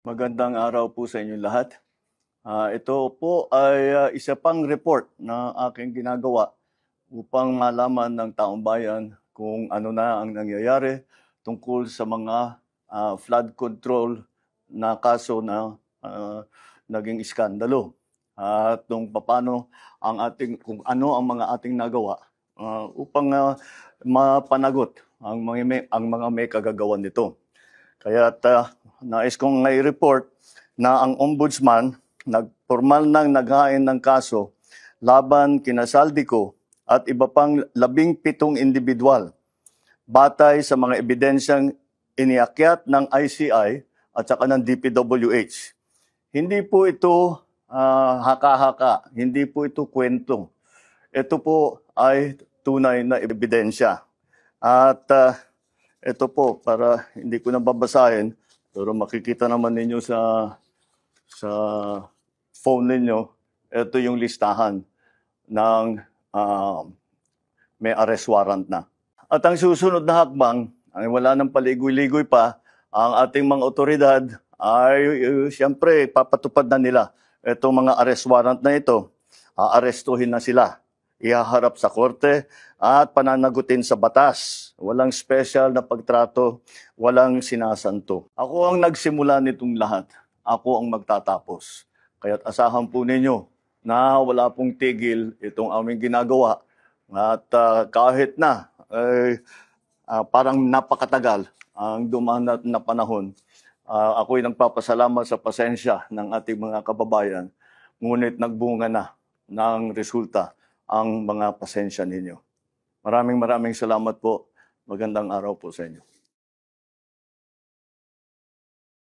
Magandang araw po sa inyong lahat. Ito po ay isa pang report na aking ginagawa upang malaman ng taong bayan kung ano na ang nangyayari tungkol sa mga flood control na kaso na naging iskandalo. At kung ano ang mga ating nagawa upang mapanagot ang mga may kagagawan nito. Kaya nais kong i-report na ang ombudsman formal nang naghain ng kaso laban kina Saldico at iba pang 17 individual batay sa mga ebidensyang iniakyat ng ICI at saka ng DPWH. Hindi po ito haka-haka, hindi po ito kwento. Ito po ay tunay na ebidensya. At ito po, para hindi ko na babasahin, pero makikita naman ninyo sa phone ninyo, ito yung listahan ng may arrest warrant na. At ang susunod na hakbang, ay wala nang paligoy-ligoy pa, ang ating mga otoridad ay siyempre papatupad na nila itong mga arrest warrant na ito. Aarestuhin na sila, ihaharap sa korte at pananagutin sa batas. Walang special na pagtrato, walang sinasanto. Ako ang nagsimula nitong lahat. Ako ang magtatapos. Kaya't asahan po ninyo na wala pong tigil itong aming ginagawa. At kahit na parang napakatagal ang dumaan na panahon, ako'y nagpapasalamat sa pasensya ng ating mga kababayan. Ngunit nagbunga na ng resulta ang mga pasensya ninyo. Maraming salamat po. Magandang araw po sa inyo.